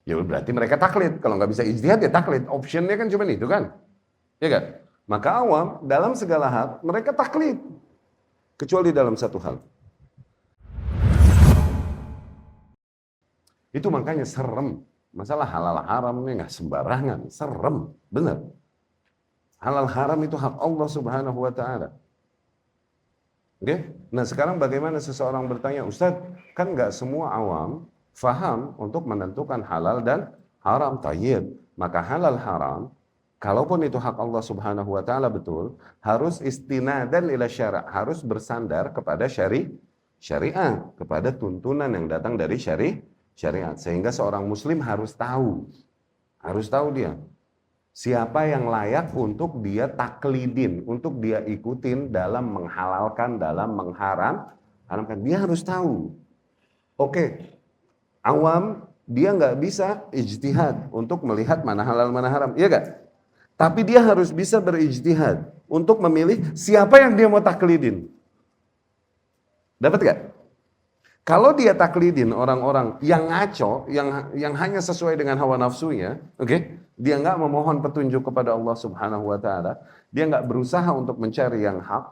Ya berarti mereka taklid. Kalau nggak bisa ijtihad ya taklid. Optionnya kan cuma itu kan. Ya kan? Maka awam dalam segala hal mereka taklid. Kecuali dalam satu hal. Itu makanya serem. Masalah halal haram ini nggak sembarangan. Serem. Benar. Halal haram itu hak Allah Subhanahu wa Ta'ala. Oke? Nah sekarang bagaimana seseorang bertanya, Ustadz, kan nggak semua awam faham untuk menentukan halal dan haram. Tayyib. Maka halal haram, kalaupun itu hak Allah Subhanahu wa Ta'ala betul, harus istinadan ila syara', harus bersandar kepada syariat, kepada tuntunan yang datang dari syariat. Sehingga seorang muslim harus tahu dia siapa yang layak untuk dia taklidin, untuk dia ikutin dalam menghalalkan, dalam mengharamkan. Dia harus tahu. Oke, awam dia nggak bisa ijtihad untuk melihat mana halal mana haram, iya gak? Tapi dia harus bisa berijtihad untuk memilih siapa yang dia mau taklidin. Dapat gak? Kalau dia taklidin orang-orang yang ngaco, yang hanya sesuai dengan hawa nafsunya, oke? Dia nggak memohon petunjuk kepada Allah Subhanahu wa Ta'ala, dia nggak berusaha untuk mencari yang hak,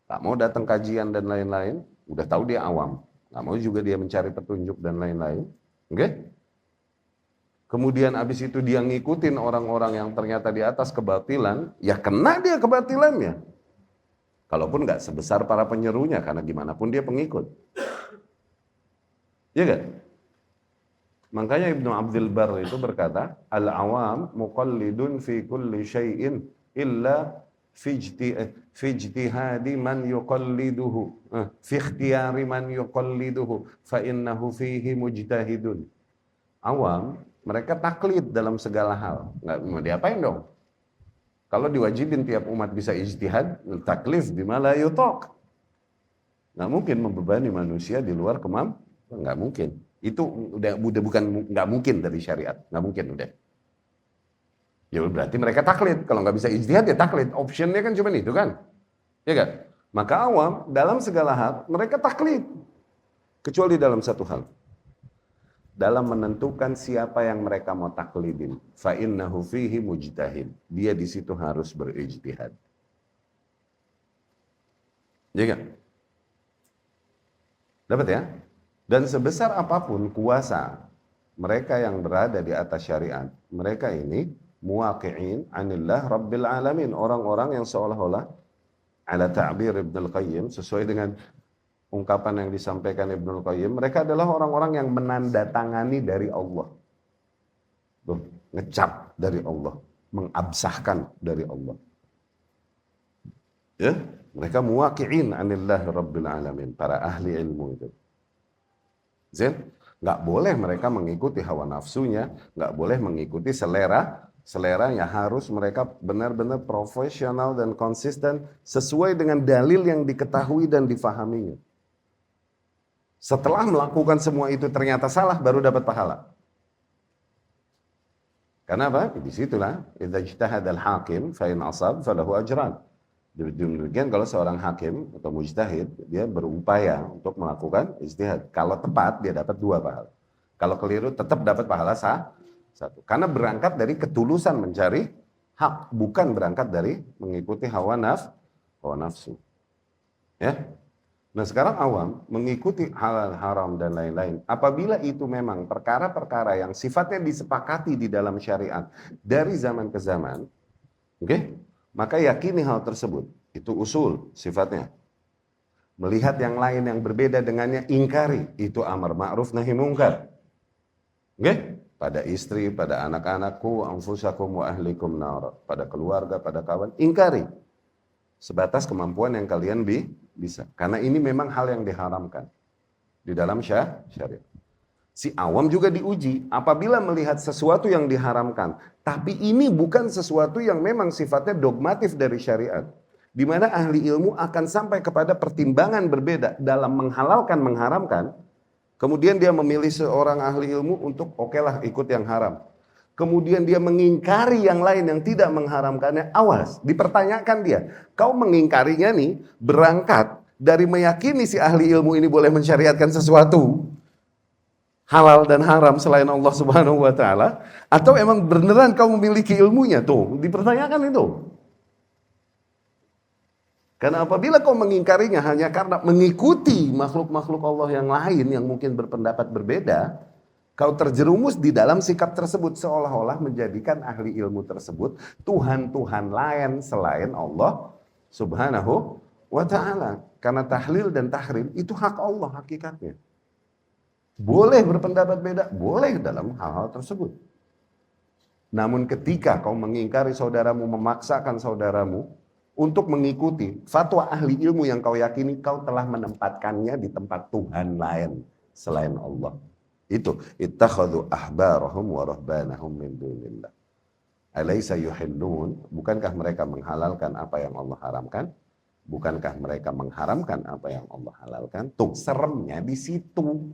nggak mau datang kajian dan lain-lain, udah tahu dia awam, nggak mau juga dia mencari petunjuk dan lain-lain, oke? Kemudian abis itu dia ngikutin orang-orang yang ternyata di atas kebatilan, ya kena dia kebatilannya. Kalaupun nggak sebesar para penyerunya, karena gimana pun dia pengikut. Ya kan? Makanya Ibnu Abdul Barr itu berkata, al-awam muqallidun fi kulli syai'in illa fi ijtihadi man yuqalliduhu, fi ikhtiyari man yuqalliduhu, fa innahu fihi mujtahidun. Awam, mereka taklid dalam segala hal. Nggak mau diapain dong? Kalau diwajibin tiap umat bisa ijtihad, taklif bima la yutaq. Nggak mungkin membebani manusia di luar kemampuan. Nggak mungkin. Itu udah bukan nggak mungkin dari syariat, nggak mungkin udah. Ya berarti mereka taklid. Kalau nggak bisa ijtihad ya taklid. Optionnya kan cuma itu kan, ya kan? Maka awam dalam segala hal mereka taklid, kecuali dalam satu hal. Dalam menentukan siapa yang mereka mau taklidin, fa innahu fihi mujtahid. Dia di situ harus berijtihad. Ya kan? Dapat ya? Dan sebesar apapun kuasa mereka yang berada di atas syariat, mereka ini muwaqi'in anillah rabbil alamin, orang-orang yang seolah-olah ala ta'bir Ibnul Qayyim, sesuai dengan ungkapan yang disampaikan Ibnul Qayyim, mereka adalah orang-orang yang menandatangani dari Allah. Tuh, ngecap dari Allah, mengabsahkan dari Allah. Ya, mereka muwaqi'in anillah rabbil alamin, para ahli ilmu itu. Nggak boleh mereka mengikuti hawa nafsunya, nggak boleh mengikuti seleranya, harus mereka benar-benar profesional dan konsisten sesuai dengan dalil yang diketahui dan difahaminya. Setelah melakukan semua itu ternyata salah, baru dapat pahala. Karena apa? Disitulah idza ijtahada al-hakim fa in asab falahu ajran. Demikian kalau seorang hakim atau mujtahid, dia berupaya untuk melakukan ijtihad. Kalau tepat, dia dapat 2 pahala. Kalau keliru, tetap dapat pahala 1. Karena berangkat dari ketulusan mencari hak, bukan berangkat dari mengikuti hawa nafsu. Ya. Nah sekarang awam mengikuti halal haram dan lain-lain. Apabila itu memang perkara-perkara yang sifatnya disepakati di dalam syariat dari zaman ke zaman, oke? Maka yakini hal tersebut, itu usul sifatnya. Melihat yang lain yang berbeda dengannya, ingkari, itu amar ma'ruf nahi mungkar. Oke? Pada istri, pada anak-anakku, anfusakum wa ahlikum nar, pada keluarga, pada kawan, ingkari. Sebatas kemampuan yang kalian bisa. Karena ini memang hal yang diharamkan di dalam syariat. Si awam juga diuji apabila melihat sesuatu yang diharamkan, tapi ini bukan sesuatu yang memang sifatnya dogmatif dari syariat, di mana ahli ilmu akan sampai kepada pertimbangan berbeda dalam menghalalkan, mengharamkan. Kemudian dia memilih seorang ahli ilmu untuk okelah ikut yang haram. Kemudian dia mengingkari yang lain yang tidak mengharamkannya. Awas, dipertanyakan dia. Kau mengingkarinya nih berangkat dari meyakini si ahli ilmu ini boleh mensyariatkan sesuatu. halal dan haram selain Allah Subhanahu wa taala, atau emang beneran kau memiliki ilmunya? Tuh, dipertanyakan itu. Karena apabila kau mengingkarinya hanya karena mengikuti makhluk-makhluk Allah yang lain yang mungkin berpendapat berbeda, kau terjerumus di dalam sikap tersebut seolah-olah menjadikan ahli ilmu tersebut Tuhan-Tuhan lain selain Allah Subhanahu wa ta'ala. Karena tahlil dan tahrim itu hak Allah hakikatnya. Boleh berpendapat beda, boleh dalam hal-hal tersebut. Namun ketika kau mengingkari saudaramu, memaksakan saudaramu untuk mengikuti fatwa ahli ilmu yang kau yakini, kau telah menempatkannya di tempat Tuhan lain selain Allah. Itu ittakhadhu ahbarahum wa rahbanahum min dunillah. Alaysa yuhillun, bukankah mereka menghalalkan apa yang Allah haramkan? Bukankah mereka mengharamkan apa yang Allah halalkan? Tuh, seremnya di situ.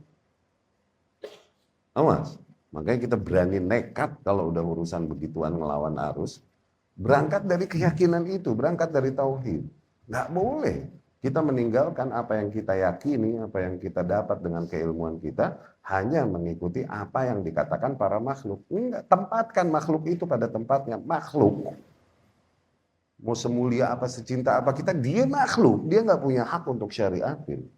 Awas, makanya kita berani nekat kalau udah urusan begituan ngelawan arus. Berangkat dari keyakinan itu, berangkat dari tauhid. Nggak boleh kita meninggalkan apa yang kita yakini, apa yang kita dapat dengan keilmuan kita, hanya mengikuti apa yang dikatakan para makhluk. Enggak, tempatkan makhluk itu pada tempatnya. Makhluk, mau semulia apa, secinta apa kita, dia makhluk. Dia nggak punya hak untuk syariatin.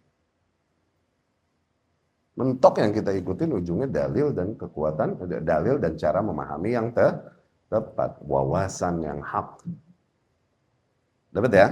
Mentok yang kita ikutin ujungnya dalil dan kekuatan, dalil dan cara memahami yang tepat, wawasan yang hak. Dapat ya?